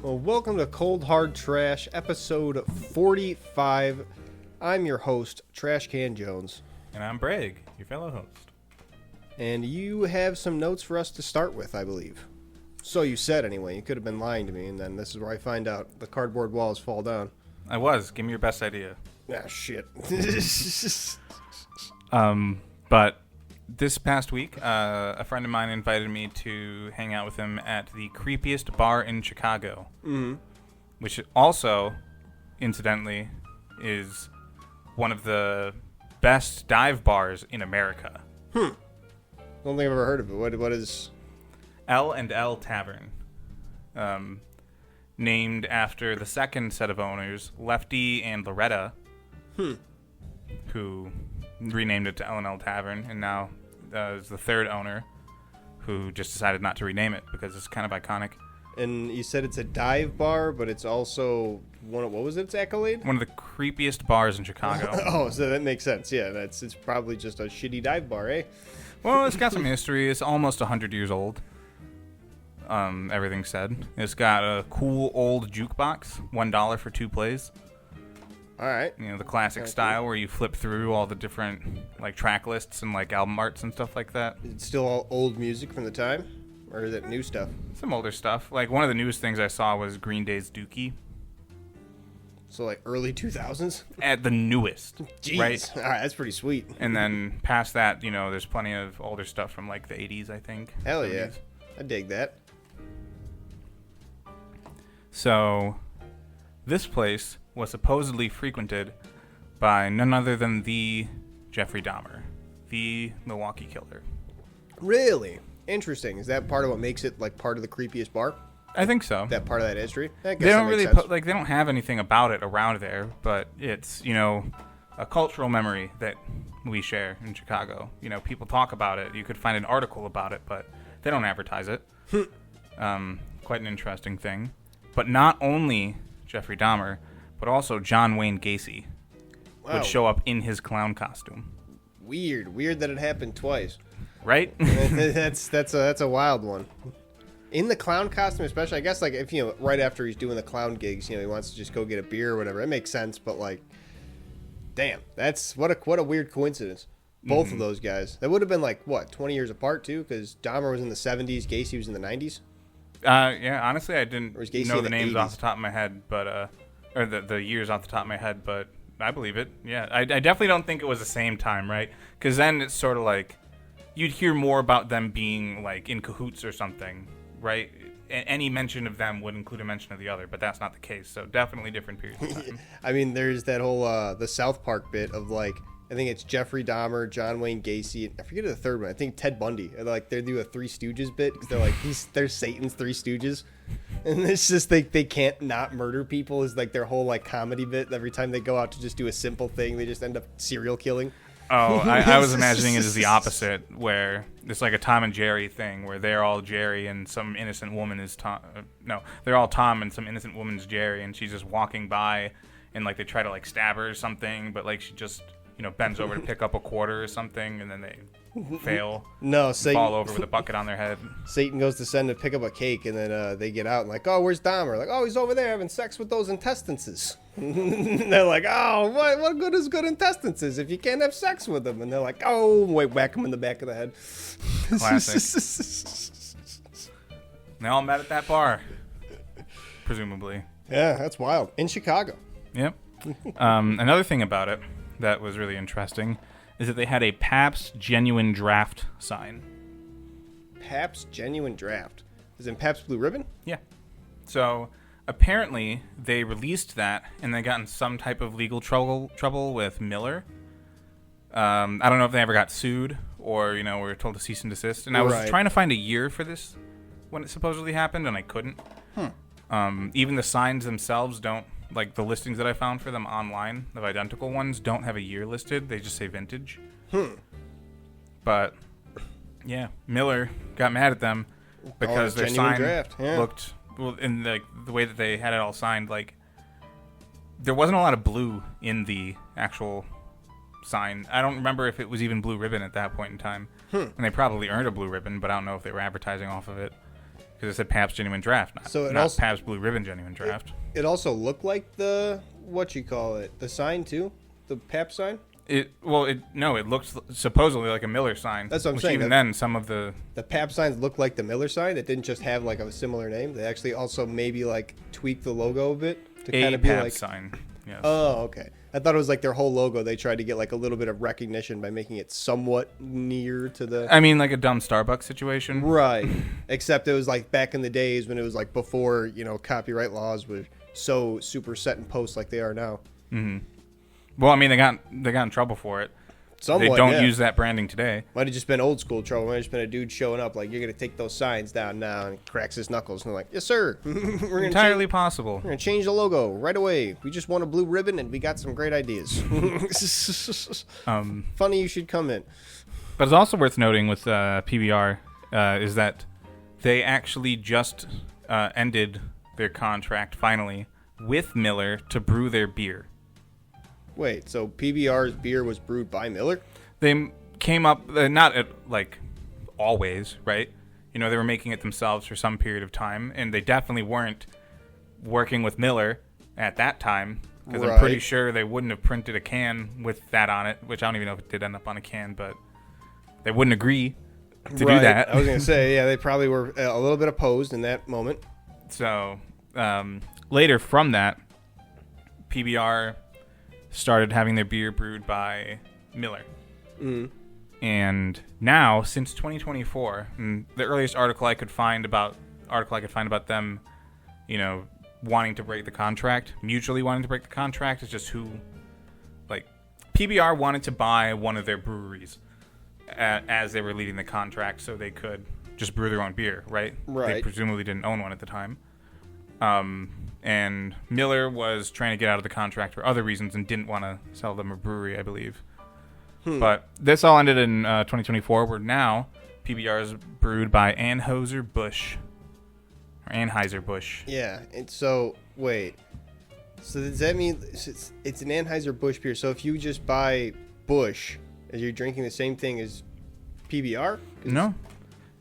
Well, welcome to Cold Hard Trash, episode 45. I'm your host, Trashcan Jones. And I'm Breeeeg, your fellow host. And you have some notes for us to start with, I believe. So you said, anyway. You could have been lying to me, and then this is where I find out the cardboard walls fall down. I was. Give me your best idea. Ah, shit. But this past week, a friend of mine invited me to hang out with him at the creepiest bar in Chicago. Mm-hmm. Which also, incidentally, is one of the best dive bars in America. Don't think I've ever heard of it. What is... L&L Tavern. Named after the second set of owners, Lefty and Loretta, who renamed it to L&L Tavern, and now is the third owner, who just decided not to rename it because it's kind of iconic. And you said it's a dive bar, but it's also one of, what was its accolade? One of the creepiest bars in Chicago. Oh, so that makes sense. Yeah, it's probably just a shitty dive bar, eh? Well, it's got some history. It's almost 100 years old. Everything said. It's got a cool old jukebox, $1 for 2 plays. All right. You know, the classic style where you flip through all the different like track lists and like album arts and stuff like that. Is it still all old music from the time? Or is it new stuff? Some older stuff. Like one of the newest things I saw was Green Day's Dookie. So like early 2000s? At the newest. Jeez. Right? All right, that's pretty sweet. And then past that, you know, there's plenty of older stuff from like the 80s, I think. Hell 70s. yeah. I dig that. So, this place was supposedly frequented by none other than the Jeffrey Dahmer, the Milwaukee Killer. Really? Interesting. Is that part of what makes it like part of the creepiest bar? I think so. That part of that history? I guess They don't that really makes sense. they don't have anything about it around there, but it's, you know, a cultural memory that we share in Chicago. You know, people talk about it. You could find an article about it, but they don't advertise it. Quite an interesting thing. But not only Jeffrey Dahmer, but also John Wayne Gacy would show up in his clown costume. Weird that it happened twice. Right? that's a wild one. In the clown costume, especially, I guess, like if, you know, right after he's doing the clown gigs, you know, he wants to just go get a beer or whatever. It makes sense, but like, damn, that's what a weird coincidence. Both of those guys. That would have been like what, 20 years apart too, because Dahmer was in the 70s, Gacy was in the 90s. Yeah, honestly, I didn't know the names 80s? off the top of my head, but or the years off the top of my head, but I believe it. Yeah, I definitely don't think it was the same time, right? Because then it's sort of like you'd hear more about them being like in cahoots or something, right? Any mention of them would include a mention of the other, but that's not the case. So definitely different periods of time. I mean, there's that whole the South Park bit of like, I think it's Jeffrey Dahmer, John Wayne Gacy, and I forget the third one. I think Ted Bundy. And like they do a Three Stooges bit because they're like they're Satan's Three Stooges, and it's just they can't not murder people is like their whole like comedy bit. Every time they go out to just do a simple thing, they just end up serial killing. Oh, I was imagining it as the opposite, where it's like a Tom and Jerry thing, where they're all Jerry and some innocent woman is Tom. No, they're all Tom and some innocent woman's Jerry, and she's just walking by, and like they try to like stab her or something, but like she just, you know, bends over to pick up a quarter or something, and then they fail. No, Satan fall over with a bucket on their head. Satan goes to send to pick up a cake, and then they get out and like, oh, where's Dahmer? Like, oh, he's over there having sex with those intestines. They're like, oh, what good is good intestines if you can't have sex with them? And they're like, oh, wait, whack him in the back of the head. Classic. They all met at that bar, presumably. Yeah, that's wild. In Chicago. Yep. Another thing about it that was really interesting is that they had a Pabst Genuine Draft sign. Pabst Genuine Draft. Is in Pabst Blue Ribbon? Yeah. So apparently they released that and they got in some type of legal trouble with Miller. I don't know if they ever got sued or, you know, were told to cease and desist. And I was trying to find a year for this when it supposedly happened, and I couldn't. Even the signs themselves don't, like the listings that I found for them online, of identical ones, don't have a year listed. They just say vintage. But, yeah, Miller got mad at them because their sign looked, well, in the way that they had it all signed, like, there wasn't a lot of blue in the actual sign. I don't remember if it was even blue ribbon at that point in time. And they probably earned a blue ribbon, but I don't know if they were advertising off of it. because it said Pabst Genuine Draft, not Pabst Blue Ribbon Genuine Draft. It also looked like the the sign too, the Pabst sign. It looked supposedly like a Miller sign. That's what I'm saying. Even then, some of the Pabst signs looked like the Miller sign. It didn't just have like a similar name. They actually also maybe like tweaked the logo a bit to kind of be like sign. Yes. Oh, okay. I thought it was like their whole logo. They tried to get like a little bit of recognition by making it somewhat near to the. I mean, like a dumb Starbucks situation. Right. Except it was like back in the days when it was like before copyright laws were so super set in post like they are now. Mm-hmm. Well, I mean, they got in trouble for it. Somewhat, they don't use that branding today. Might have just been old school trouble. Might have just been a dude showing up like, you're going to take those signs down now, and he cracks his knuckles. And they're like, yes, sir. We're entirely possible. We're going to change the logo right away. We just want a blue ribbon, and we got some great ideas. Funny you should come in. But it's also worth noting with PBR is that they actually just ended their contract, finally, with Miller to brew their beer. Wait, so PBR's beer was brewed by Miller? They came up, not like always, right? They were making it themselves for some period of time, and they definitely weren't working with Miller at that time, because I'm pretty sure they wouldn't have printed a can with that on it, which I don't even know if it did end up on a can, but they wouldn't agree to do that. I was going to say, yeah, they probably were a little bit opposed in that moment. So later from that, PBR started having their beer brewed by Miller. Mm. And now, since 2024, and the earliest article I could find about them, wanting to break the contract, mutually wanting to break the contract, is just who, like, PBR wanted to buy one of their breweries as they were leading the contract, so they could just brew their own beer, right? Right. They presumably didn't own one at the time. And Miller was trying to get out of the contract for other reasons and didn't want to sell them a brewery, I believe. But this all ended in 2024, where now PBR is brewed by Anheuser-Busch. Or Anheuser-Busch. Yeah, and so, wait. So does that mean it's an Anheuser-Busch beer? So if you just buy Busch, are you drinking the same thing as PBR? No.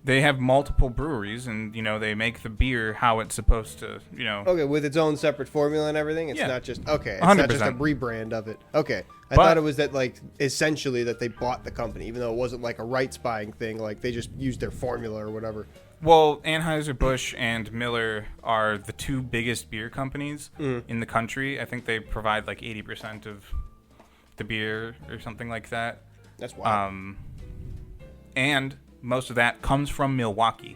They have multiple breweries, and, they make the beer how it's supposed to, Okay, with its own separate formula and everything? It's not just, it's 100%. not just a rebrand of it. Okay. I thought it was that, like, essentially that they bought the company, even though it wasn't, like, a rights buying thing. Like, they just used their formula or whatever. Well, Anheuser-Busch and Miller are the two biggest beer companies in the country. I think they provide, like, 80% of the beer or something like that. That's wild. And most of that comes from Milwaukee,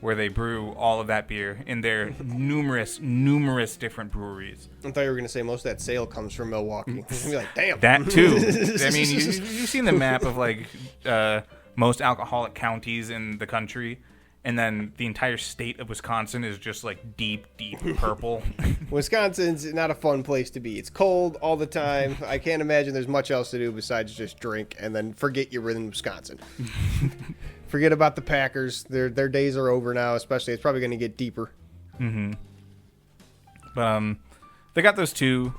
where they brew all of that beer in their numerous different breweries. I thought you were going to say most of that sale comes from Milwaukee. I'd be like, damn. That too. I mean, you've seen the map of like most alcoholic counties in the country, and then the entire state of Wisconsin is just like deep purple. Wisconsin's not a fun place to be. It's cold all the time. I can't imagine there's much else to do besides just drink and then forget you're in Wisconsin. Forget about the Packers. Their days are over now, especially. It's probably going to get deeper. Mm-hmm. But they got those two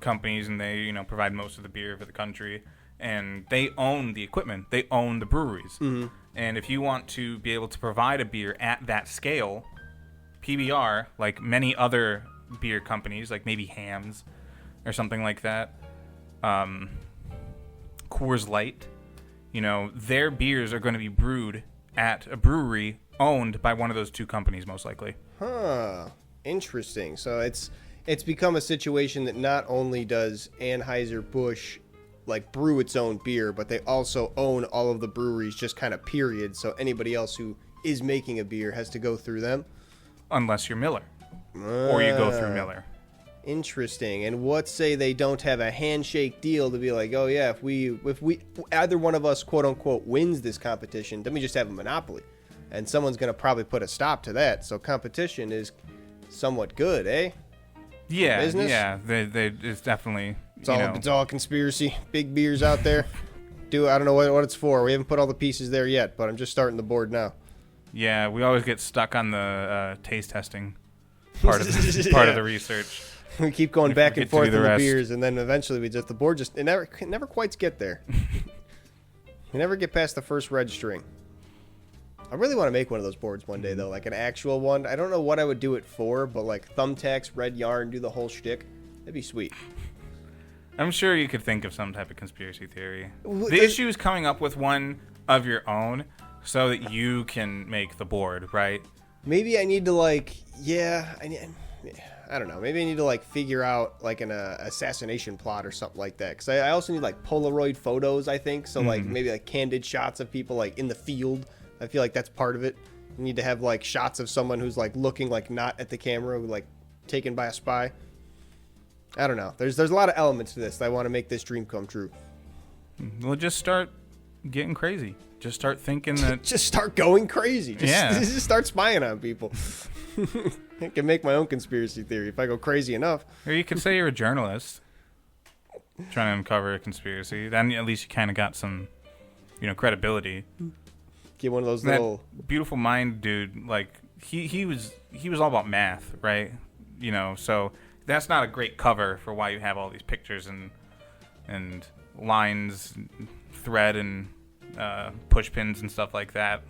companies, and they provide most of the beer for the country, and they own the equipment. They own the breweries. Mm-hmm. And if you want to be able to provide a beer at that scale, PBR, like many other beer companies, like maybe Hamm's or something like that, Coors Light, their beers are going to be brewed at a brewery owned by one of those two companies, most likely. Huh. Interesting. So it's become a situation that not only does Anheuser-Busch like brew its own beer, but they also own all of the breweries, just kind of period. So anybody else who is making a beer has to go through them. Unless you're Miller. Or you go through Miller. Interesting. And what say they don't have a handshake deal to be like, oh yeah, if we either one of us quote unquote wins this competition, then we just have a monopoly. And someone's going to probably put a stop to that. So competition is somewhat good, eh? Yeah, business? Yeah. It's definitely... It's all conspiracy. Big beers out there. I don't know what it's for. We haven't put all the pieces there yet, but I'm just starting the board now. Yeah, we always get stuck on the taste testing part of the research. We keep going back and forth on the beers, and then eventually the board it never quite get there. We never get past the first registering. I really want to make one of those boards one day, though, like an actual one. I don't know what I would do it for, but like thumbtacks, red yarn, do the whole shtick. That'd be sweet. I'm sure you could think of some type of conspiracy theory. The issue is coming up with one of your own so that you can make the board, right? Maybe I need to like, I don't know. Maybe I need to like figure out like an assassination plot or something like that. Because I also need like Polaroid photos, I think. So like maybe like candid shots of people like in the field. I feel like that's part of it. You need to have like shots of someone who's like looking like not at the camera, like taken by a spy. I don't know. There's a lot of elements to this that I want to make this dream come true. Well, just start getting crazy. Just start thinking that... Just start going crazy. Just start spying on people. I can make my own conspiracy theory if I go crazy enough. Or you could say you're a journalist trying to uncover a conspiracy. Then at least you kind of got some, credibility. Get one of those that little... Beautiful Mind dude, like, he was all about math, right? So that's not a great cover for why you have all these pictures and lines, thread, and push pins and stuff like that.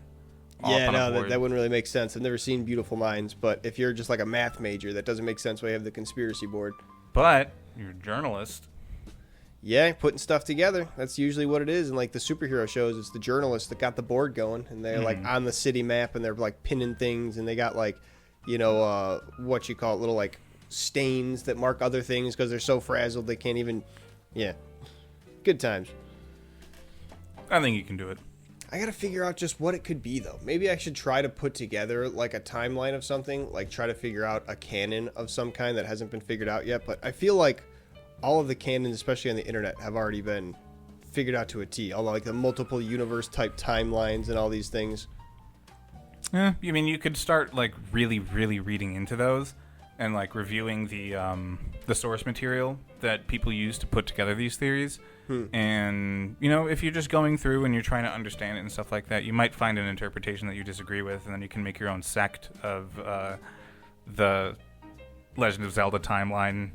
Yeah, no, that wouldn't really make sense. I've never seen Beautiful Minds, but if you're just like a math major, that doesn't make sense why you have the conspiracy board. But you're a journalist. Yeah, putting stuff together. That's usually what it is. And like the superhero shows, it's the journalists that got the board going, and they're like on the city map, and they're like pinning things, and they got like, what you call it, little like stains that mark other things because they're so frazzled they can't even. Yeah, good times. I think you can do it. I gotta figure out just what it could be, though. Maybe I should try to put together like a timeline of something, like try to figure out a canon of some kind that hasn't been figured out yet. But I feel like all of the canons, especially on the internet, have already been figured out to a T. Although like the multiple universe type timelines and all these things. Yeah, I mean, you could start like really, really reading into those and like reviewing the source material that people use to put together these theories. And, if you're just going through and you're trying to understand it and stuff like that, you might find an interpretation that you disagree with, and then you can make your own sect of the Legend of Zelda timeline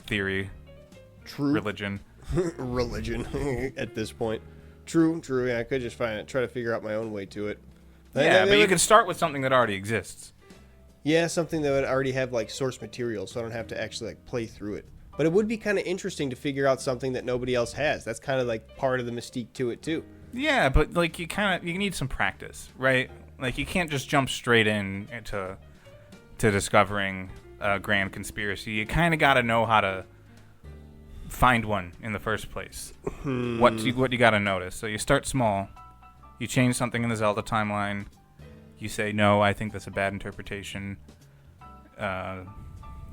theory. True. Religion. Religion at this point. True. Yeah, I could just try to figure out my own way to it. Yeah, but you could start with something that already exists. Yeah, something that would already have like source material, so I don't have to actually like play through it. But it would be kind of interesting to figure out something that nobody else has. That's kind of like part of the mystique to it too. Yeah, but like you need some practice, right? Like you can't just jump straight into discovering a grand conspiracy. You kind of got to know how to find one in the first place. What you got to notice. So you start small. You change something in the Zelda timeline. You say, no, I think that's a bad interpretation.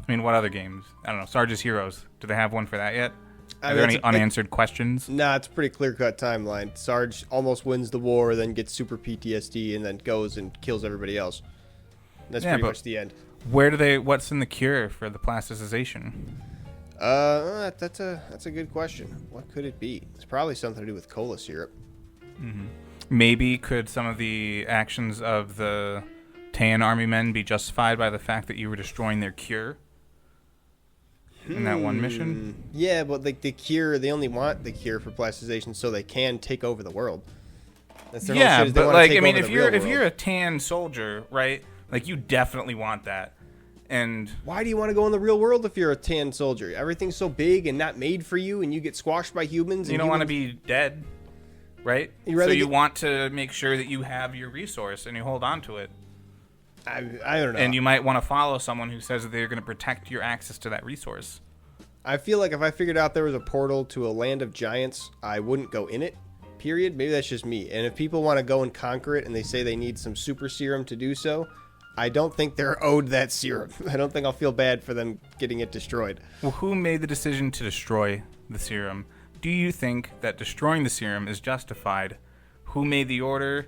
What other games? I don't know. Sarge's Heroes. Do they have one for that yet? Are there any unanswered questions? Nah, it's a pretty clear-cut timeline. Sarge almost wins the war, then gets super PTSD, and then goes and kills everybody else. That's pretty much the end. What's in the cure for the plasticization? That's a good question. What could it be? It's probably something to do with cola syrup. Mm-hmm. Maybe could some of the actions of the Tan army men be justified by the fact that you were destroying their cure in that one mission? Yeah, but like the cure, they only want the cure for plasticization so they can take over the world. That's their whole shit, but like, I mean, if you're a tan soldier, right? Like, you definitely want that. And why do you want to go in the real world if you're a tan soldier? Everything's so big and not made for you, and you get squashed by humans. You don't want to be dead, right? You want to make sure that you have your resource and you hold on to it. I don't know. And you might want to follow someone who says that they're going to protect your access to that resource. I feel like if I figured out there was a portal to a land of giants, I wouldn't go in it, period. Maybe that's just me. And if people want to go and conquer it and they say they need some super serum to do so, I don't think they're owed that serum. I don't think I'll feel bad for them getting it destroyed. Well, who made the decision to destroy the serum? Do you think that destroying the serum is justified? Who made the order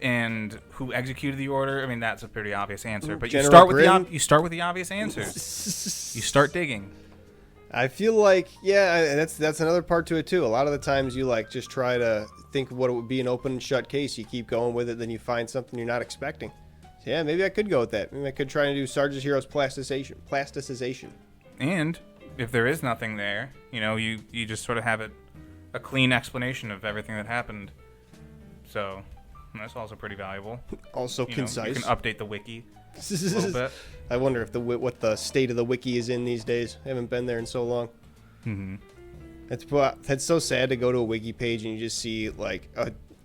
and who executed the order? I mean, that's a pretty obvious answer. But you start with the obvious answers. You start digging. I feel like, that's another part to it too. A lot of the times you like just try to think of what it would be an open and shut case. You keep going with it, then you find something you're not expecting. So yeah, maybe I could go with that. Maybe I could try and do Sarge's Heroes plasticization. And if there is nothing there, you just sort of have a clean explanation of everything that happened. So And that's also pretty valuable. Also concise. You can update the wiki a little bit. I wonder if what the state of the wiki is in these days. I haven't been there in so long. Mm-hmm. It's so sad to go to a wiki page and you just see like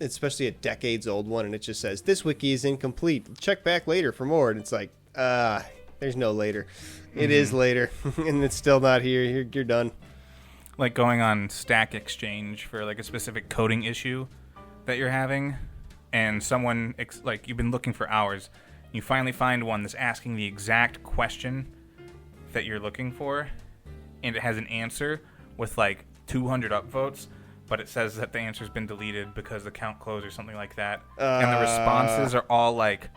especially a decades old one, and it just says this wiki is incomplete. Check back later for more, and it's like there's no later. It is later, and it's still not here. You're done. Like going on Stack Exchange for like a specific coding issue that you're having, and someone like you've been looking for hours, you finally find one that's asking the exact question that you're looking for, and it has an answer with like 200 upvotes, but it says that the answer's been deleted because the count closed or something like that, and the responses are all like,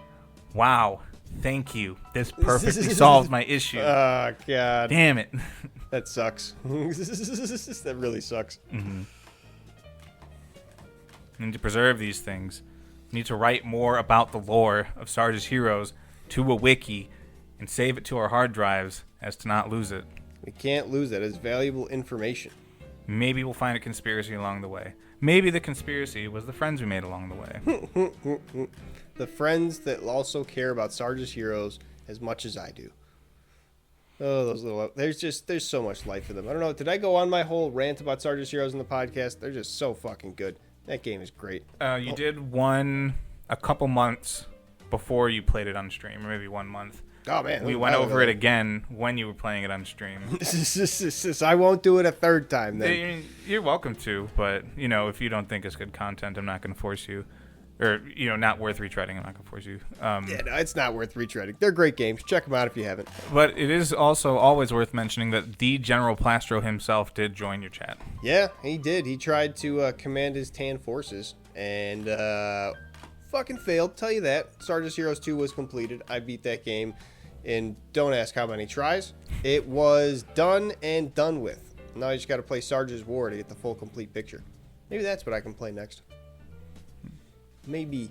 "Wow, thank you. This perfectly solved my issue." Oh God! Damn it. That sucks. That really sucks. Mm-hmm. You need to preserve these things. You need to write more about the lore of Sarge's heroes to a wiki and save it to our hard drives as to not lose it. We can't lose it. It's valuable information. Maybe we'll find a conspiracy along the way. Maybe the conspiracy was the friends we made along the way. The friends that also care about Sarge's heroes as much as I do. Oh, those little... There's so much life in them. I don't know. Did I go on my whole rant about Sarge's heroes in the podcast? They're just so fucking good. That game is great. You did one a couple months before you played it on stream, or maybe 1 month. Oh, man. We went over it again when you were playing it on stream. I won't do it a third time, then. You're welcome to, but, if you don't think it's good content, I'm not going to force you. Or, not worth retreading. I'm not going to force you. No, it's not worth retreading. They're great games. Check them out if you haven't. But it is also always worth mentioning that the General Plastro himself did join your chat. Yeah, he did. He tried to command his tan forces and fucking failed. Tell you that. Sarge's Heroes 2 was completed. I beat that game in don't ask how many tries. It was done and done with. Now I just got to play Sarge's War to get the full complete picture. Maybe that's what I can play next. Maybe.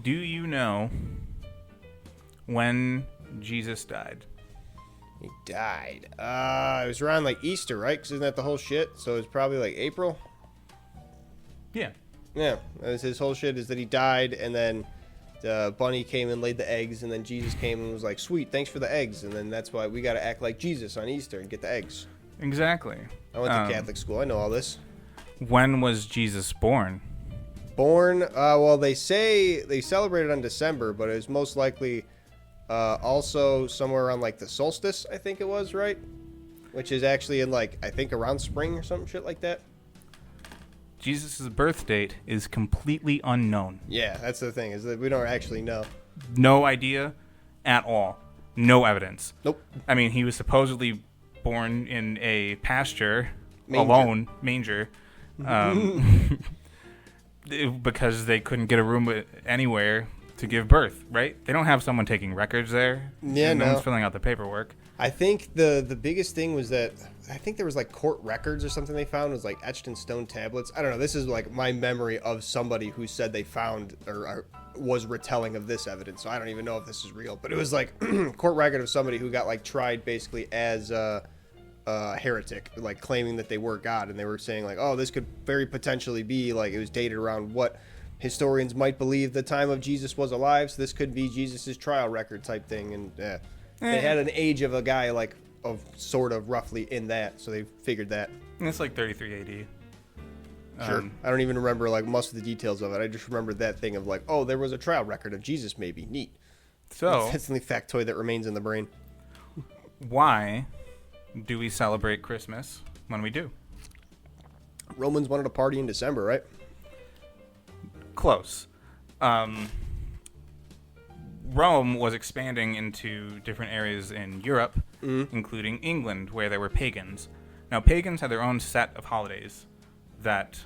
Do you know when Jesus died? He died. It was around like Easter, right? Because isn't that the whole shit? So it's probably like April. Yeah. Yeah. His whole shit is that he died, and then the bunny came and laid the eggs, and then Jesus came and was like, "Sweet, thanks for the eggs." And then that's why we got to act like Jesus on Easter and get the eggs. Exactly. I went to Catholic school. I know all this. When was Jesus born? Well, they say they celebrated on December, but it was most likely also somewhere around like the solstice, I think it was, right? Which is actually in like, I think around spring or some shit like that. Jesus' birth date is completely unknown. Yeah, that's the thing, is that we don't actually know. No idea at all. No evidence. Nope. I mean, he was supposedly born in a pasture, manger. Because they couldn't get a room anywhere to give birth, right? They don't have someone taking records there. Yeah, no one's filling out the paperwork. I think the biggest thing was that I think there was like court records or something they found was like etched in stone tablets. I don't know. This is like my memory of somebody who said they found or was retelling of this evidence. So I don't even know if this is real, but it was like court record of somebody who got like tried basically as heretic, like claiming that they were God, and they were saying like, oh, this could very potentially be like it was dated around what historians might believe the time of Jesus was alive, so this could be Jesus's trial record type thing. And they had an age of a guy like of sort of roughly in that, so they figured that. It's like 33 AD. Sure. I don't even remember like most of the details of it. I just remember that thing of like, oh, there was a trial record of Jesus, maybe. Neat. So that's the only factoid that remains in the brain. Why do we celebrate Christmas when we do? Romans wanted to party in December, right? Close. Rome was expanding into different areas in Europe, including England, where there were pagans. Now, pagans had their own set of holidays that,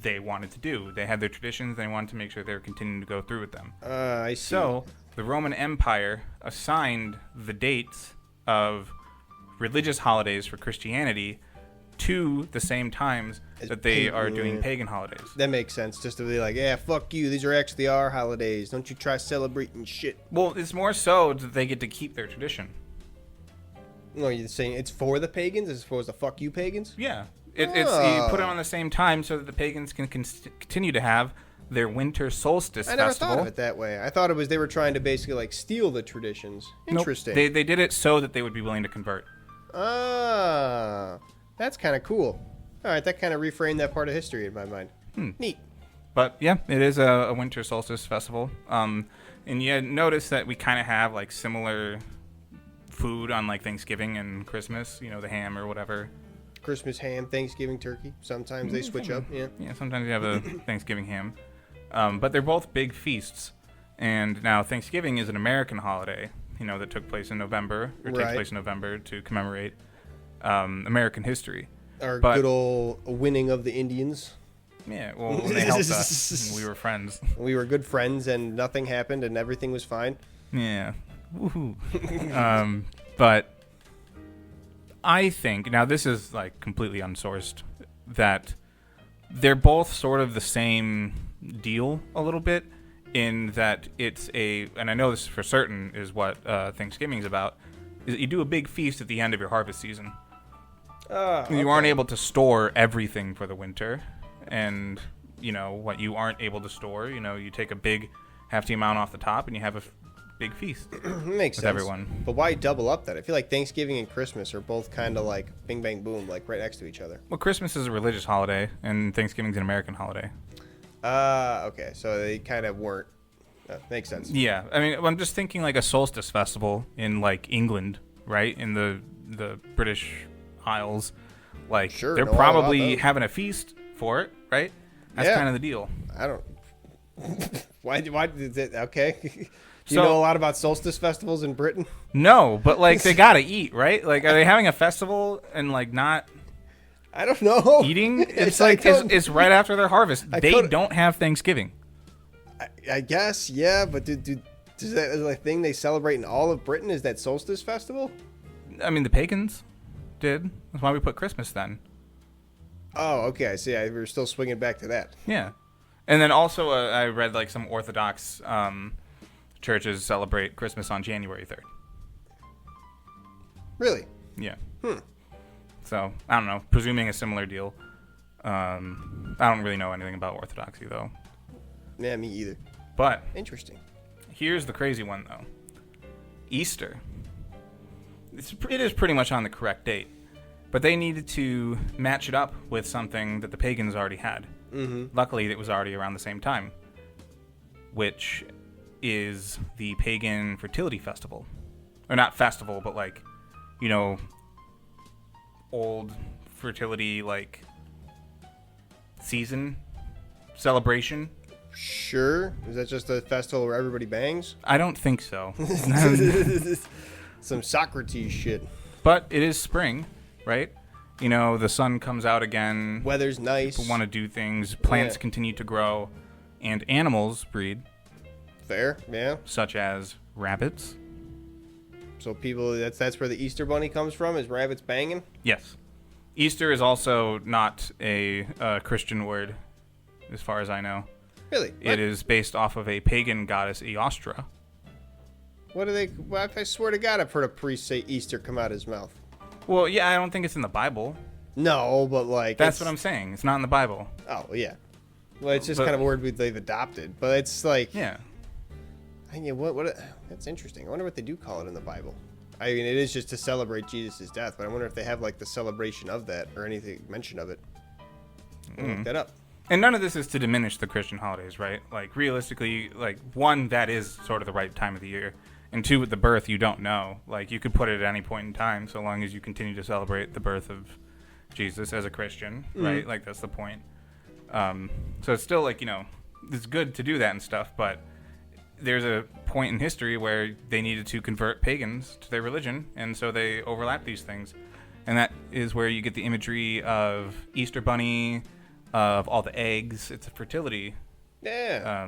they wanted to do. They had their traditions. They wanted to make sure they were continuing to go through with them. I see. So, the Roman Empire assigned the dates of religious holidays for Christianity to the same times that they are doing pagan holidays. That makes sense. Just to be like, yeah, fuck you. These are actually our holidays. Don't you try celebrating shit. Well, it's more so that they get to keep their tradition. No, you're saying it's for the pagans as opposed to fuck you pagans? Yeah. It's you put it on the same time so that the pagans can continue to have their winter solstice I never festival. thought of it that way. I thought it was they were trying to basically like steal the traditions. Interesting. Nope. They did it so that they would be willing to convert. Ah, that's kind of cool. All right, that kind of reframed that part of history in my mind. Neat. But yeah, it is a winter solstice festival. And you notice that we kind of have like similar food on like Thanksgiving and Christmas. You know, the ham or whatever. Christmas ham, Thanksgiving turkey. Sometimes they switch up. Yeah. Yeah, sometimes you have a Thanksgiving ham. But they're both big feasts. And now Thanksgiving is an American holiday, you know, that took place in November, or takes place in November to commemorate American history. Our good old winning of the Indians. Yeah, well, when they helped us, we were friends. We were good friends, and nothing happened, and everything was fine. Yeah. Woohoo. But I think, now this is like completely unsourced, that they're both sort of the same deal a little bit, in that it's and I know this for certain is what Thanksgiving is about, is that you do a big feast at the end of your harvest season. You aren't able to store everything for the winter, and you know what you aren't able to store, you know, you take a big hefty amount off the top and you have a big feast. Makes with sense. Everyone. But why double up that? I feel like Thanksgiving and Christmas are both kind of like bing bang boom, like right next to each other. Well, Christmas is a religious holiday and Thanksgiving's an American holiday. Okay, so they kind of weren't. Makes sense. Yeah, I mean, I'm just thinking like a solstice festival in like England, right? In the British Isles, like Sure, they're know all probably about having a feast for it, right? That's Yeah. kind of the deal. I don't. Why did it? Okay. Do So- you know a lot about solstice festivals in Britain? No, but like they gotta eat, right? Like, are they having a festival and like not I don't know. eating? It's like it's right after their harvest. They could've- don't have Thanksgiving. I guess, yeah, but is that a thing they celebrate in all of Britain? Is that solstice festival? I mean, the pagans did. That's why we put Christmas then. Oh, okay, I see. We're still swinging back to that. Yeah, and then also I read like some Orthodox churches celebrate Christmas on January 3rd. Really? Yeah. So I don't know. Presuming a similar deal. I don't really know anything about Orthodoxy though. Yeah, me either. But Interesting. here's the crazy one though. Easter. It is pretty much on the correct date, but they needed to match it up with something that the pagans already had. Mm-hmm. Luckily, it was already around the same time, which is the pagan fertility festival. Or not festival, but like, you know, old fertility, like, season celebration. Sure. Is that just a festival where everybody bangs? I don't think so. Some Socrates shit. But it is spring, right? You know, the sun comes out again. Weather's nice. People want to do things. Plants Yeah. continue to grow. And animals breed, Fair, yeah. such as rabbits. So people, that's where the Easter bunny comes from, is rabbits banging? Yes. Easter is also not a Christian word, as far as I know. Really? It is based off of a pagan goddess, Eostra. What do they? Well, I swear to God, I've heard a priest say Easter come out of his mouth. Well, yeah, I don't think it's in the Bible. No, but like That's what I'm saying. It's not in the Bible. Oh yeah. Well, it's just But- kind of a word they've adopted, but it's like Yeah. What? That's interesting. I wonder what they do call it in the Bible. I mean, it is just to celebrate Jesus' death, but I wonder if they have like the celebration of that or anything mention of it. I'll look that up. And none of this is to diminish the Christian holidays, right? Like, realistically, like, one, that is sort of the right time of the year. And two, with the birth, you don't know. Like, you could put it at any point in time, so long as you continue to celebrate the birth of Jesus as a Christian, right? Like, that's the point. So it's still, like, you know, it's good to do that and stuff, but there's a point in history where they needed to convert pagans to their religion, and so they overlap these things. And that is where you get the imagery of Easter Bunny, of all the eggs. It's a fertility Yeah.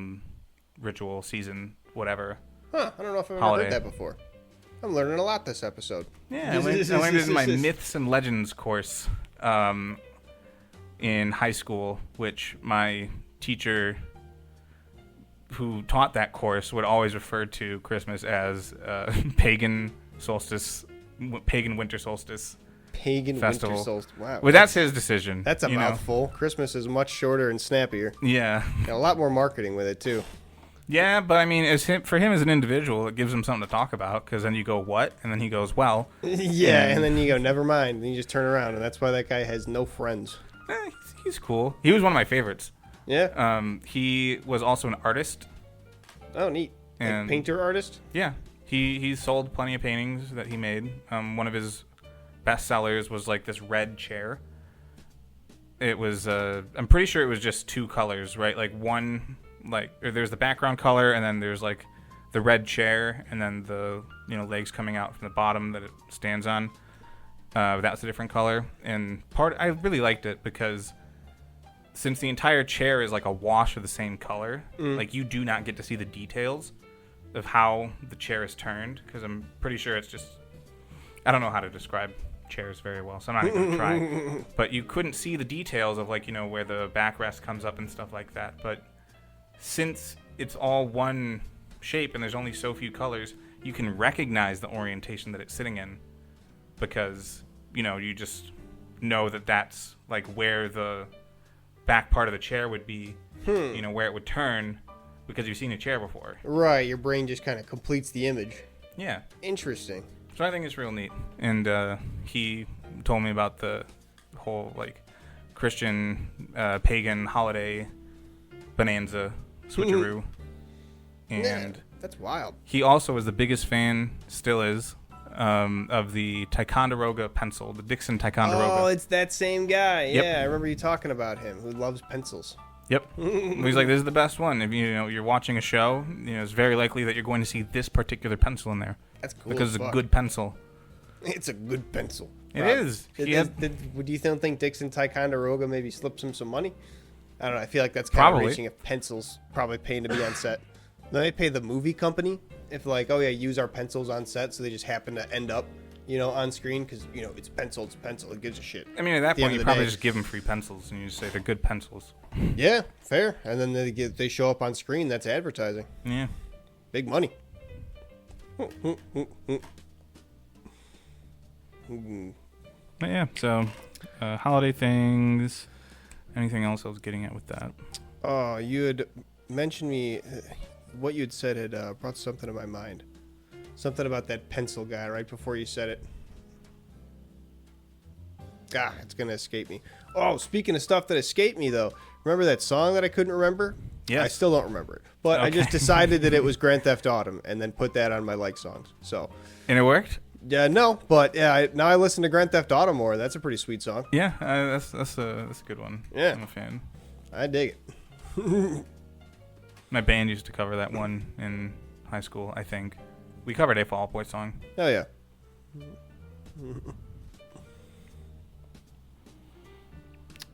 ritual, season, whatever. Huh. I don't know if I've ever holiday. heard that before. I'm learning a lot this episode. Yeah, I learned it in my Myths and Legends course in high school, which my teacher who taught that course would always refer to Christmas as pagan solstice, pagan winter solstice. Pagan festival. winter solstice. Wow. Well, that's his decision. That's a you know? mouthful. Christmas is much shorter and snappier. Yeah. Got a lot more marketing with it, too. Yeah, but I mean, for him as an individual, it gives him something to talk about, because then you go, what? And then he goes, well. Yeah, and then you go, never mind. And you just turn around, and that's why that guy has no friends. He's cool. He was one of my favorites. Yeah. He was also an artist. Oh, neat. And like painter artist? Yeah. He sold plenty of paintings that he made. One of his best sellers was like this red chair. It was, I'm pretty sure it was just two colors, right? Like one, there's the background color, and then there's like the red chair, and then the, legs coming out from the bottom that it stands on. That's a different color. And I really liked it because since the entire chair is like a wash of the same color, like you do not get to see the details of how the chair is turned, because I'm pretty sure it's just, I don't know how to describe chairs very well, so I'm not even going to try. But you couldn't see the details of where the backrest comes up and stuff like that. But since it's all one shape and there's only so few colors, you can recognize the orientation that it's sitting in, because you just know that that's like where the back part of the chair would be, where it would turn, because you've seen a chair before. Right, your brain just kind of completes the image. Yeah. Interesting. So I think it's real neat. And he told me about the whole Christian pagan holiday bonanza switcheroo. And yeah, that's wild. He also is the biggest fan, still is, of the Ticonderoga pencil, the Dixon Ticonderoga. Oh, it's that same guy. Yep. Yeah, I remember you talking about him, who loves pencils. Yep. He's like, this is the best one. If you're watching a show, it's very likely that you're going to see this particular pencil in there. That's cool. Because it's a good pencil. It's a good pencil. It is. Do you think Dixon Ticonderoga maybe slips him some money? I don't know. I feel like that's kind of reaching if pencils probably paying to be on set. Then they pay the movie company if use our pencils on set, so they just happen to end up on screen because it's pencil. It gives a shit. I mean, at that point, you probably just give them free pencils and you just say they're good pencils. Yeah, fair. And then they show up on screen. That's advertising. Yeah, big money. But yeah. So, holiday things. Anything else I was getting at with that? Oh, you had mentioned me. What you had said had brought something to my mind. Something about that pencil guy right before you said it. It's going to escape me. Oh, speaking of stuff that escaped me, though. Remember that song that I couldn't remember? Yes. I still don't remember it. But okay. I just decided that it was Grand Theft Autumn and then put that on my songs. So. And it worked? Yeah, no. But yeah, now I listen to Grand Theft Autumn more. That's a pretty sweet song. Yeah, that's a good one. Yeah. I'm a fan. I dig it. My band used to cover that one in high school, I think. We covered a Fall Out Boy song. Oh, yeah.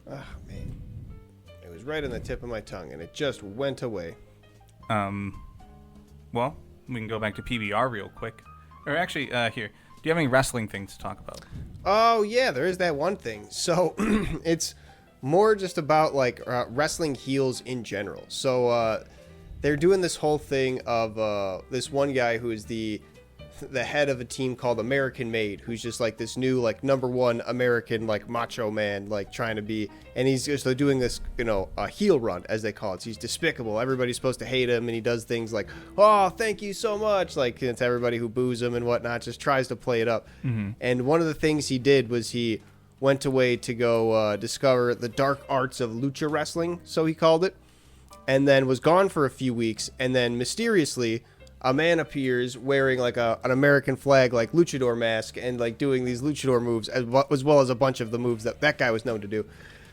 Oh, man. It was right on the tip of my tongue, and it just went away. Well, we can go back to PBR real quick. Or actually, here. Do you have any wrestling things to talk about? Oh, yeah, there is that one thing. So, it's more just about, wrestling heels in general. So, they're doing this whole thing of this one guy who is the head of a team called American Made, who's just this new number one American macho man trying to be, and he's just doing this a heel run as they call it. So he's despicable. Everybody's supposed to hate him, and he does things like, oh, thank you so much, it's everybody who boos him and whatnot, just tries to play it up. Mm-hmm. And one of the things he did was he went away to go discover the dark arts of lucha wrestling, so he called it, and then was gone for a few weeks, and then mysteriously a man appears wearing an American flag luchador mask and doing these luchador moves as well as a bunch of the moves that guy was known to do.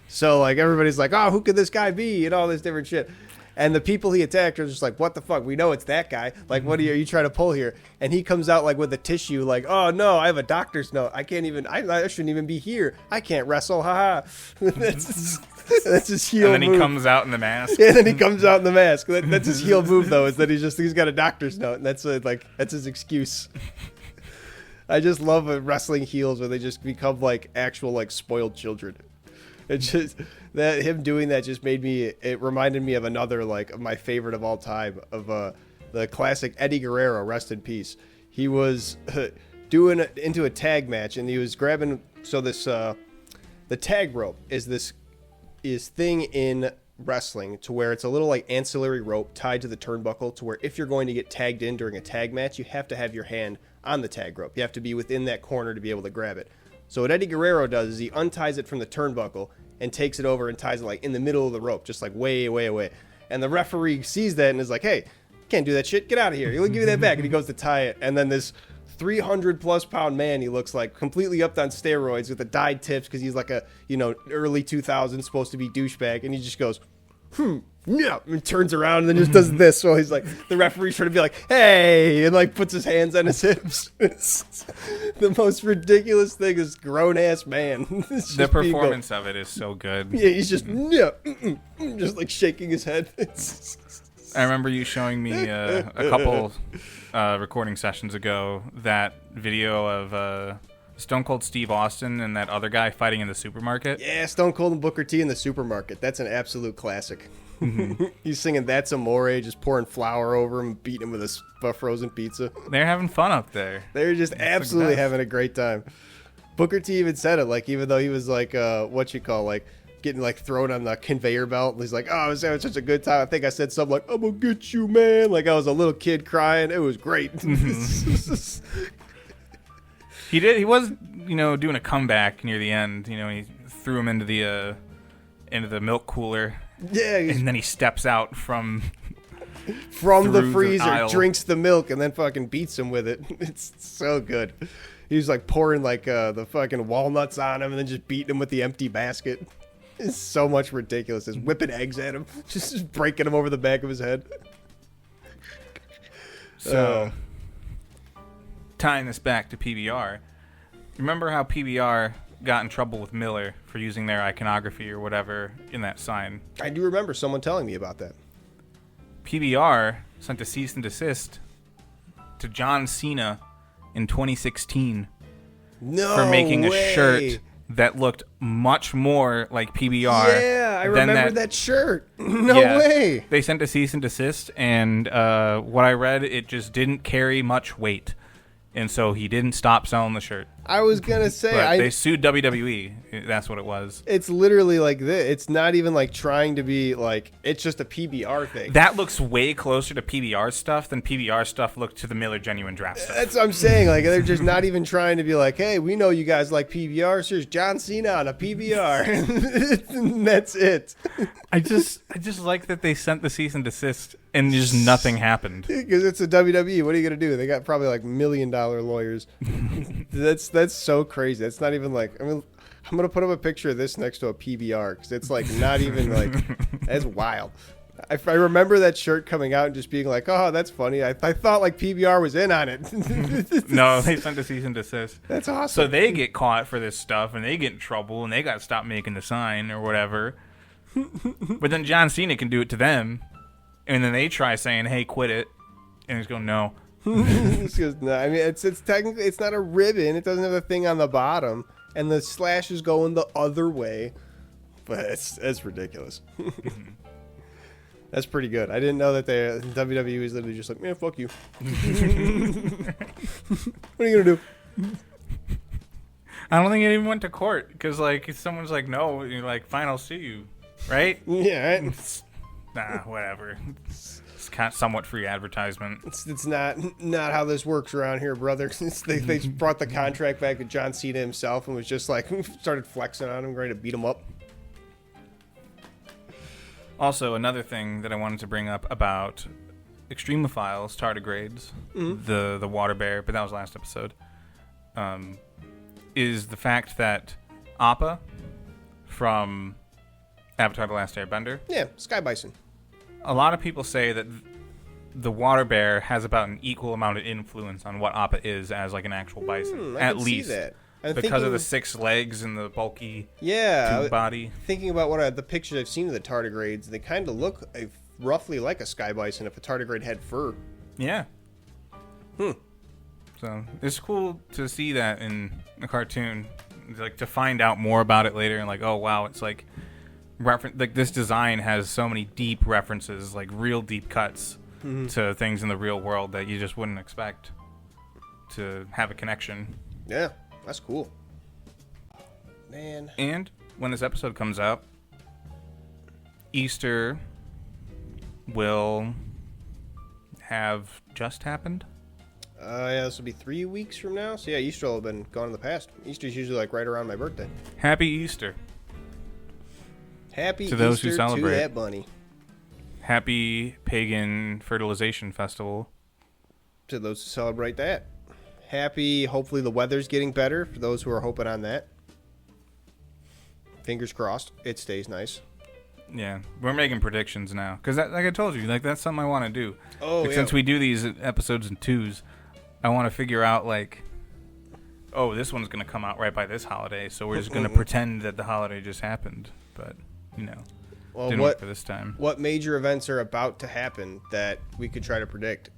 So everybody's oh, who could this guy be, and all this different shit. And the people he attacked are just what the fuck? We know it's that guy. What are you trying to pull here? And he comes out with a tissue oh no, I have a doctor's note. I can't even, I shouldn't even be here. I can't wrestle. Haha. That's his heel move. And then he comes out in the mask. Yeah, then he comes out in the mask. That's his heel move, though, is that he's got a doctor's note, and that's that's his excuse. I just love wrestling heels where they just become actual spoiled children. It's just that him doing that just it reminded me of another of my favorite of all time of the classic Eddie Guerrero, rest in peace. He was doing into a tag match, and he was grabbing So this the tag rope is thing in wrestling to where it's a little like ancillary rope tied to the turnbuckle to where if you're going to get tagged in during a tag match, you have to have your hand on the tag rope. You have to be within that corner to be able to grab it. So what Eddie Guerrero does is he unties it from the turnbuckle and takes it over and ties it like in the middle of the rope, just like way, way away. And the referee sees that and is like, hey, can't do that shit. Get out of here. He'll give you that back. And he goes to tie it. And then this 300+ pound man, he looks like completely upped on steroids with the dyed tips because he's like a, early 2000s supposed to be douchebag. And he just goes, no, and turns around and then just does this. So he's like, the referee's trying to be like, hey, and like puts his hands on his hips. It's the most ridiculous thing, this grown ass man. The performance of it is so good. Yeah, he's just, just like shaking his head. I remember you showing me a couple recording sessions ago that video of Stone Cold Steve Austin and that other guy fighting in the supermarket. Yeah, Stone Cold and Booker T in the supermarket. That's an absolute classic. Mm-hmm. He's singing That's Amore, just pouring flour over him, beating him with a frozen pizza. They're having fun up there. They're just absolutely having a great time. Booker T even said it, like, even though he was like, getting like thrown on the conveyor belt. And he's like, oh, I was having such a good time. I think I said something like, I'm gonna get you, man. Like I was a little kid crying. It was great. Mm-hmm. He was, doing a comeback near the end. He threw him into the milk cooler. Yeah. And then he steps out from the freezer, aisle. drinks the milk, and then fucking beats him with it. It's so good. He was like pouring like the fucking walnuts on him and then just beating him with the empty basket. It's so much ridiculous. Just whipping eggs at him, just breaking him over the back of his head. So, tying this back to PBR, remember how PBR got in trouble with Miller for using their iconography or whatever in that sign? I do remember someone telling me about that. PBR sent a cease and desist to John Cena in 2016 for making a shirt that looked much more like PBR. Yeah, I remember that shirt. No way. They sent a cease and desist, and what I read, it just didn't carry much weight. And so he didn't stop selling the shirt. I was going to say. But they sued WWE. That's what it was. It's literally like this. It's not even like trying to be like, it's just a PBR thing. That looks way closer to PBR stuff than PBR stuff looked to the Miller Genuine Draft stuff. That's what I'm saying. Like, they're just not even trying to be like, hey, we know you guys like PBR. So here's John Cena on a PBR. And that's it. I just like that they sent the cease and desist and just nothing happened. Because it's a WWE. What are you going to do? They got probably like $1 million lawyers. That's so crazy. That's not even like, I mean, I'm going to put up a picture of this next to a PBR because it's like not even like, that's wild. I remember that shirt coming out and just being like, oh, that's funny. I thought like PBR was in on it. No, they sent a cease and desist. That's awesome. So they get caught for this stuff and they get in trouble and they got to stop making the sign or whatever. But then John Cena can do it to them. And then they try saying, hey, quit it. And he's going, no. Goes, no. I mean, it's technically, it's not a ribbon. It doesn't have a thing on the bottom. And the slash is going the other way. But it's ridiculous. That's pretty good. I didn't know that WWE was literally just like, man, fuck you. What are you going to do? I don't think it even went to court. Because, like, if someone's like, no, you're like, fine, I'll sue you. Right? Yeah, right? Nah, whatever. It's kind of somewhat free advertisement. It's not how this works around here, brother. They brought the contract back to John Cena himself and was just like, started flexing on him, ready to beat him up. Also, another thing that I wanted to bring up about Extremophiles, tardigrades, the water bear, but that was last episode, is the fact that Appa from Avatar: The Last Airbender. Yeah, Sky Bison. A lot of people say that the water bear has about an equal amount of influence on what Appa is as like an actual bison, at least. See that. Because of the 6 legs and the bulky tube body. Thinking about the pictures I've seen of the tardigrades, they kind of look roughly like a Sky Bison if a tardigrade had fur. Yeah. So it's cool to see that in a cartoon, like to find out more about it later and like, oh wow, it's like like this design has so many deep references, like real deep cuts to things in the real world that you just wouldn't expect to have a connection. Yeah, that's cool. man. And when this episode comes out, Easter will have just happened. Yeah, this will be 3 weeks from now. So yeah, Easter will have been gone in the past. Easter's usually like right around my birthday. Happy Easter. Happy to those Easter who celebrate. to that bunny. Happy pagan fertilization festival. To those who celebrate that. Happy, hopefully the weather's getting better for those who are hoping on that. Fingers crossed, it stays nice. Yeah, we're making predictions now. Because like I told you, like that's something I want to do. Oh, like, yeah. Since we do these episodes in twos, I want to figure out like, oh, this one's going to come out right by this holiday. So we're just going to pretend that the holiday just happened. But, you know, didn't work for this time. What major events are about to happen that we could try to predict?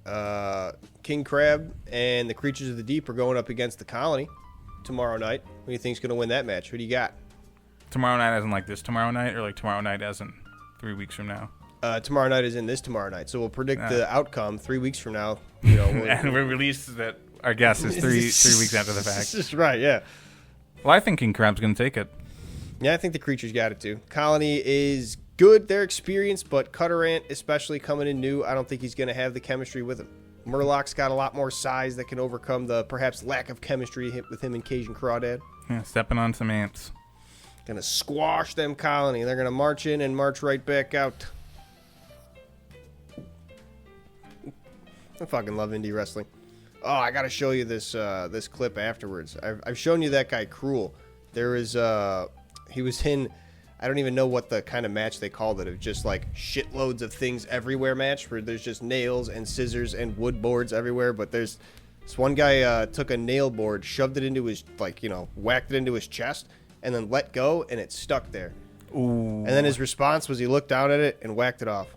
King Crab and the Creatures of the Deep are going up against the Colony tomorrow night. Who do you think's going to win that match? Who do you got? Tomorrow night as in like this tomorrow night, or like tomorrow night as in 3 weeks from now? Tomorrow night is in this tomorrow night, so we'll predict the outcome 3 weeks from now. You know, and we release that our guess is three weeks after the fact. That's right, yeah. Well, I think King Crab's going to take it. Yeah, I think the Creatures got it too. Colony is good, they're experienced, but Cutter Ant, especially coming in new, I don't think he's going to have the chemistry with him. Murloc's got a lot more size that can overcome the perhaps lack of chemistry with him and Cajun Crawdad. Yeah, stepping on some ants. Gonna squash them Colony. They're gonna march in and march right back out. I fucking love indie wrestling. Oh, I gotta show you this this clip afterwards. I've shown you that guy Cruel. There is he was in, I don't even know what the kind of match they called it. It was just like shitloads of things everywhere match where there's just nails and scissors and wood boards everywhere. But there's this one guy took a nail board, shoved it into his, like, you know, whacked it into his chest, and then let go, and it stuck there. Ooh. And then his response was he looked down at it and whacked it off.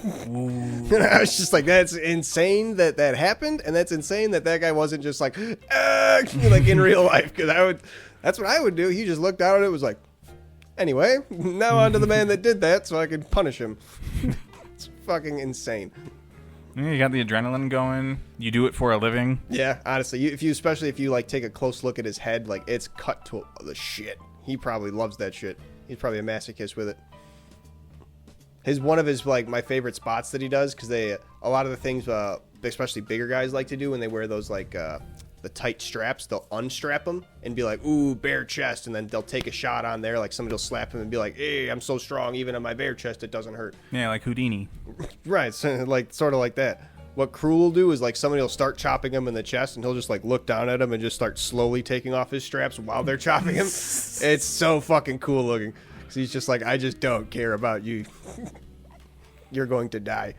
And I was just like, that's insane that happened, and that's insane that guy wasn't just like, like in real life, because that's what I would do. He just looked down at it, was like, anyway, now on to the man that did that, so I could punish him. It's fucking insane. Yeah, you got the adrenaline going. You do it for a living. Yeah, honestly, especially if you like take a close look at his head, like it's cut to the shit. He probably loves that shit. He's probably a masochist with it. One of his like my favorite spots that he does, because a lot of the things, especially bigger guys like to do when they wear those like the tight straps, they'll unstrap them and be like, ooh, bare chest, and then they'll take a shot on there, like somebody will slap him and be like, hey, I'm so strong, even on my bare chest it doesn't hurt. Yeah, like Houdini. Right, so like sort of like that. What Cruel will do is like somebody will start chopping him in the chest, and he'll just like look down at him and just start slowly taking off his straps while they're chopping him. It's so fucking cool looking. Because he's just like, I just don't care about you. You're going to die.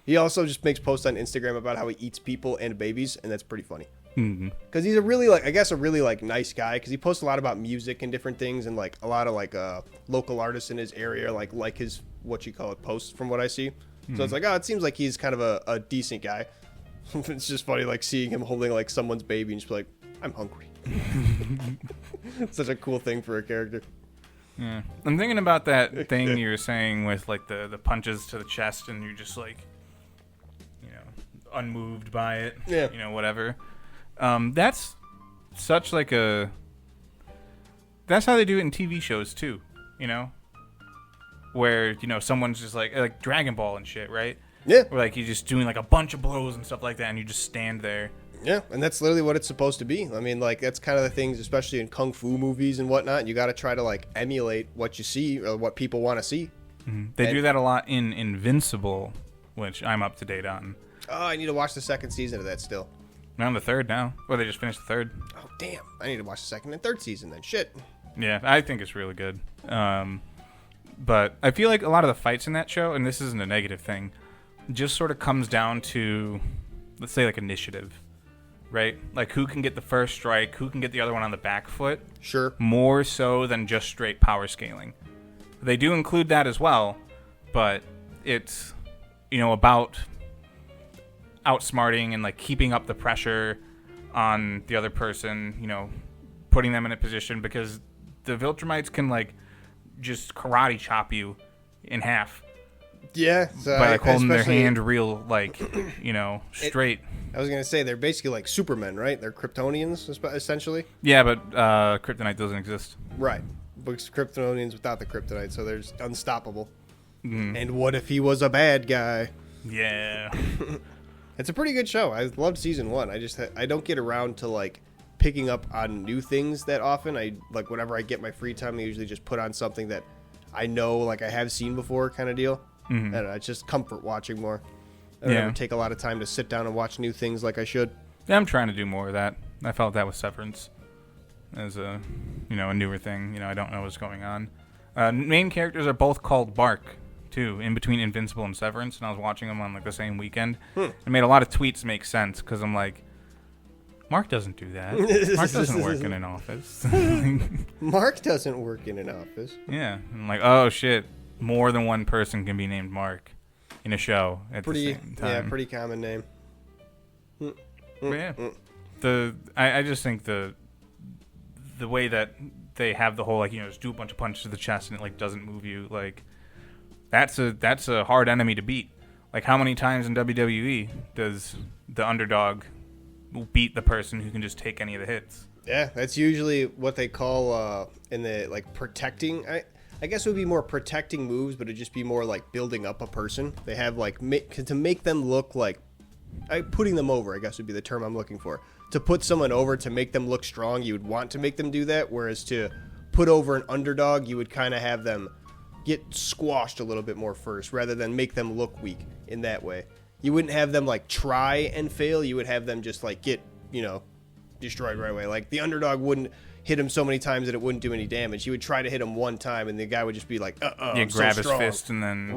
He also just makes posts on Instagram about how he eats people and babies, and that's pretty funny. Because he's a really nice guy, because he posts a lot about music and different things, and like a lot of like local artists in his area like his, what you call it, posts from what I see. So it's like, oh, it seems like he's kind of a decent guy. It's just funny like seeing him holding like someone's baby and just be like, I'm hungry. It's such a cool thing for a character. Yeah, I'm thinking about that thing you were saying with like the punches to the chest, and you're just like, you know, unmoved by it. Yeah. You know, whatever. That's such like that's how they do it in TV shows too, you know, where, you know, someone's just like Dragon Ball and shit, right? Yeah. Where like you're just doing like a bunch of blows and stuff like that, and you just stand there. Yeah, and that's literally what it's supposed to be. I mean, like, that's kind of the things, especially in kung fu movies and whatnot. You got to try to like emulate what you see or what people want to see. They do that a lot in Invincible, which I'm up to date on. Oh, I need to watch the second season of that still. I'm on the third now. Well, they just finished the third. Oh, damn. I need to watch the second and third season then. Shit. Yeah, I think it's really good. But I feel like a lot of the fights in that show, and this isn't a negative thing, just sort of comes down to, let's say, like initiative, right? Like who can get the first strike, who can get the other one on the back foot. Sure. More so than just straight power scaling. They do include that as well, but it's, you know, about outsmarting and like keeping up the pressure on the other person, you know, putting them in a position, because the viltrimites can like just karate chop you in half Yeah. So by like holding their especially- hand real, like, straight. I was gonna say they're basically like Supermen, right? They're Kryptonians essentially. Yeah, but kryptonite doesn't exist. Right. Books Kryptonians without the kryptonite, so there's unstoppable. Mm. And what if he was a bad guy? Yeah. It's a pretty good show. I loved season 1. I don't get around to like picking up on new things that often. I like whenever I get my free time, I usually just put on something that I know like I have seen before, kind of deal. Mm-hmm. And it's just comfort watching more. I don't ever take a lot of time to sit down and watch new things like I should. Yeah, I'm trying to do more of that. I felt that with Severance as a newer thing. I don't know what's going on. Main characters are both called Bark, too, in between Invincible and Severance, and I was watching them on like the same weekend. It made a lot of tweets make sense because I'm like, Mark doesn't do that. Mark doesn't work in an office. Mark doesn't work in an office. Yeah, I'm like, oh shit, more than one person can be named Mark in a show at the same time. Yeah, pretty common name. But yeah, I just think the way that they have the whole like just do a bunch of punches to the chest and it like doesn't move you, like that's a hard enemy to beat. Like how many times in WWE does the underdog beat the person who can just take any of the hits? Yeah, that's usually what they call in the like protecting. I guess it would be more protecting moves, but it'd just be more like building up a person. They have like to make them look like putting them over, I guess would be the term I'm looking for. To put someone over, to make them look strong, you would want to make them do that. Whereas to put over an underdog, you would kind of have them get squashed a little bit more first, rather than make them look weak in that way. You wouldn't have them like try and fail. You would have them just like get, destroyed right away. Like the underdog wouldn't hit him so many times that it wouldn't do any damage. He would try to hit him one time, and the guy would just be like, You grab his fist and then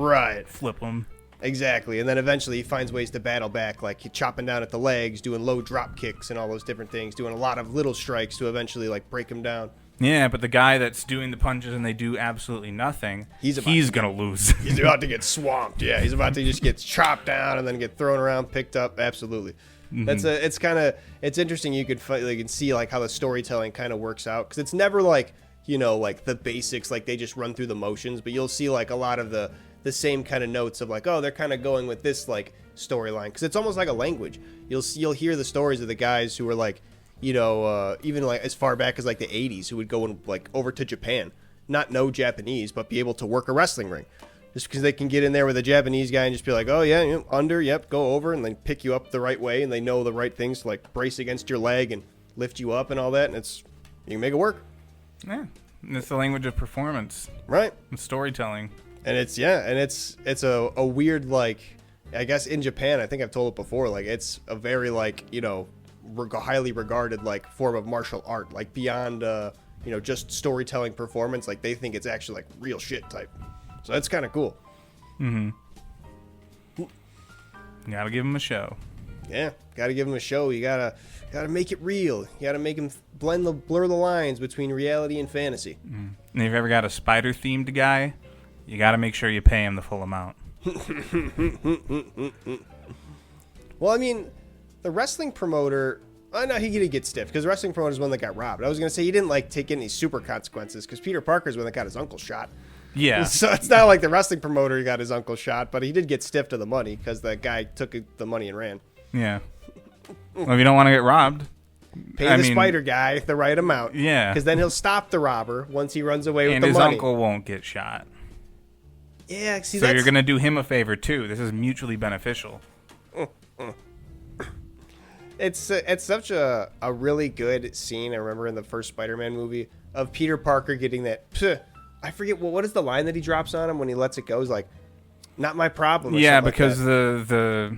flip him. Exactly, and then eventually he finds ways to battle back, like chopping down at the legs, doing low drop kicks and all those different things, doing a lot of little strikes to eventually like break him down. Yeah, but the guy that's doing the punches and they do absolutely nothing, he's gonna lose. He's about to get swamped. Yeah, he's about to just get chopped down and then get thrown around, picked up. Absolutely. Mm-hmm. It's interesting. You can see like how the storytelling kind of works out, because it's never like like the basics, like they just run through the motions, but you'll see like a lot of the same kind of notes of like, oh, they're kind of going with this like storyline, because it's almost like a language. You'll hear the stories of the guys who were like, even like as far back as like the 80s, who would go and like over to Japan, not know Japanese, but be able to work a wrestling ring. Just because they can get in there with a Japanese guy and just be like, oh yeah, under, yep, go over, and then pick you up the right way, and they know the right things to like brace against your leg and lift you up and all that, and you can make it work. Yeah, it's the language of performance, right? And storytelling. And it's a weird, like, I guess in Japan, I think I've told it before, like it's a very like highly regarded like form of martial art, like beyond just storytelling performance. Like they think it's actually like real shit type. So that's kind of cool. Mm-hmm. You gotta give him a show. Yeah, gotta give him a show. You gotta make it real. You gotta make him blur the lines between reality and fantasy. Mm. And if you ever got a spider themed guy, you gotta make sure you pay him the full amount. Well, I mean, the wrestling promoter, no, he didn't get stiff, because the wrestling promoter is one that got robbed. I was gonna say he didn't like take any super consequences, because Peter Parker's one that got his uncle shot. Yeah. So it's not like the wrestling promoter got his uncle shot, but he did get stiffed to the money, because the guy took the money and ran. Yeah. Well, if you don't want to get robbed, pay the spider guy the right amount. Yeah. Because then he'll stop the robber once he runs away with the money. And his uncle won't get shot. Yeah, see, so you're going to do him a favor, too. This is mutually beneficial. It's such a really good scene, I remember in the first Spider-Man movie, of Peter Parker getting that... I forget, what is the line that he drops on him when he lets it go? He's like, not my problem. Yeah, because the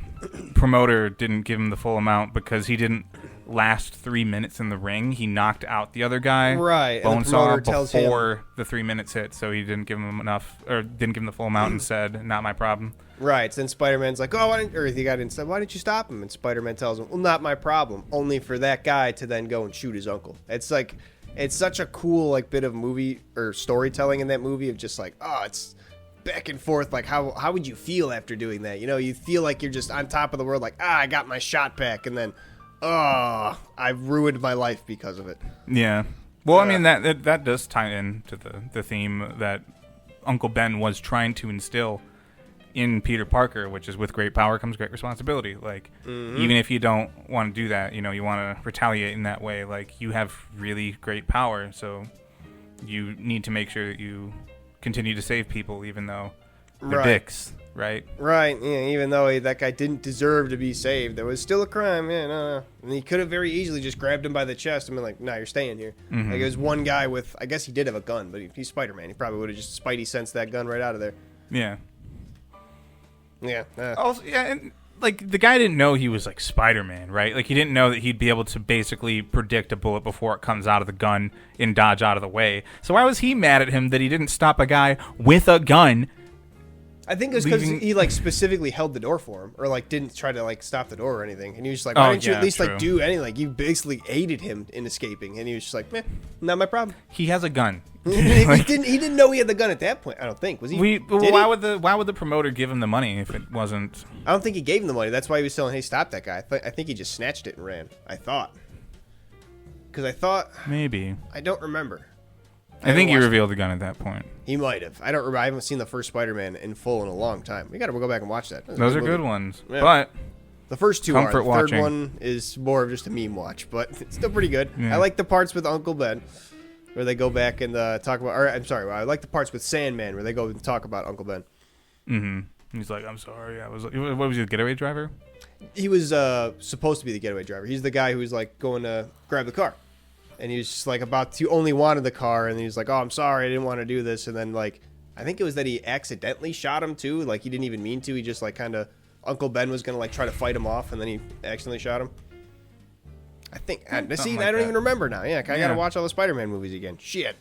promoter didn't give him the full amount because he didn't last 3 minutes in the ring. He knocked out the other guy, right? Bonesaw, before the 3 minutes hit, so he didn't give him enough, or didn't give him the full amount, and said, "Not my problem." Right. So then Spider-Man's like, "Oh, the guy didn't say, why didn't you stop him?" And Spider-Man tells him, "Well, not my problem." Only for that guy to then go and shoot his uncle. It's like, it's such a cool like bit of movie or storytelling in that movie of just like, oh, it's back and forth. Like, how would you feel after doing that? You feel like you're just on top of the world. Like, I got my shot back, and then, I've ruined my life because of it. Yeah. Well, I mean, that does tie in to the theme that Uncle Ben was trying to instill in Peter Parker, which is with great power comes great responsibility. Like, even if you don't want to do that, you know, you want to retaliate in that way. Like, you have really great power, so you need to make sure that you continue to save people, even though they're dicks, right? Right. Yeah. Even though that guy didn't deserve to be saved, there was still a crime. Yeah. No. And he could have very easily just grabbed him by the chest and been like, "Nah, you're staying here." Like, it was one guy with, I guess he did have a gun, but he's Spider-Man. He probably would have just Spidey sensed that gun right out of there. Yeah. Yeah. Also, yeah, and like the guy didn't know he was like Spider-Man, right? Like he didn't know that he'd be able to basically predict a bullet before it comes out of the gun and dodge out of the way. So why was he mad at him that he didn't stop a guy with a gun? I think it was because he like specifically held the door for him, or like didn't try to like stop the door or anything. And he was just like, "Why didn't you at least like do anything?" Like you basically aided him in escaping, and he was just like, "Meh, not my problem." He has a gun. He didn't know he had the gun at that point. I don't think was he. Why would the promoter give him the money if it wasn't? I don't think he gave him the money. That's why he was telling, "Hey, stop that guy." I think he just snatched it and ran. I thought, maybe I don't remember. I think he revealed the gun at that point. He might have. I don't remember. I haven't seen the first Spider-Man in full in a long time. We got to go back and watch that. Those are good ones. Yeah. But the first two comfort are. The watching. third one is more of just a meme watch, but it's still pretty good. Yeah. I like the parts with Uncle Ben where they go back and talk about. Or I'm sorry. I like the parts with Sandman where they go and talk about Uncle Ben. Mm-hmm. He's like, "I'm sorry. What was he, the getaway driver?" He was supposed to be the getaway driver. He's the guy who was like going to grab the car. And he was just like he only wanted the car, and he was like, "Oh, I'm sorry, I didn't want to do this." And then like, I think it was that he accidentally shot him too. Like he didn't even mean to. He just like kind of Uncle Ben was gonna like try to fight him off, and then he accidentally shot him. I think. I don't even remember now. Yeah, I gotta watch all the Spider-Man movies again. Shit.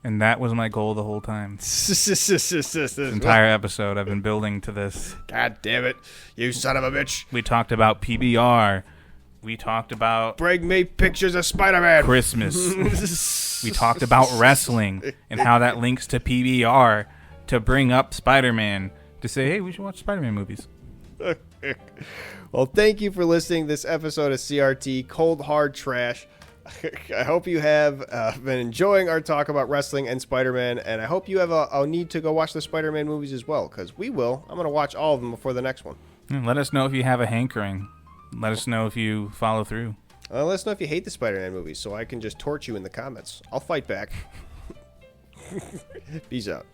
And that was my goal the whole time. This entire episode, I've been building to this. God damn it, you son of a bitch! We talked about PBR. We talked about Breeeeg made pictures of Spider-Man. Christmas. We talked about wrestling and how that links to PBR to bring up Spider-Man to say, hey, we should watch Spider-Man movies. Well, thank you for listening to this episode of CRT Cold Hard Trash. I hope you have been enjoying our talk about wrestling and Spider-Man, and I hope you have a need to go watch the Spider-Man movies as well, because we will. I'm going to watch all of them before the next one. Let us know if you have a hankering. Let us know if you follow through. Let us know if you hate the Spider-Man movies so I can just torch you in the comments. I'll fight back. Peace out.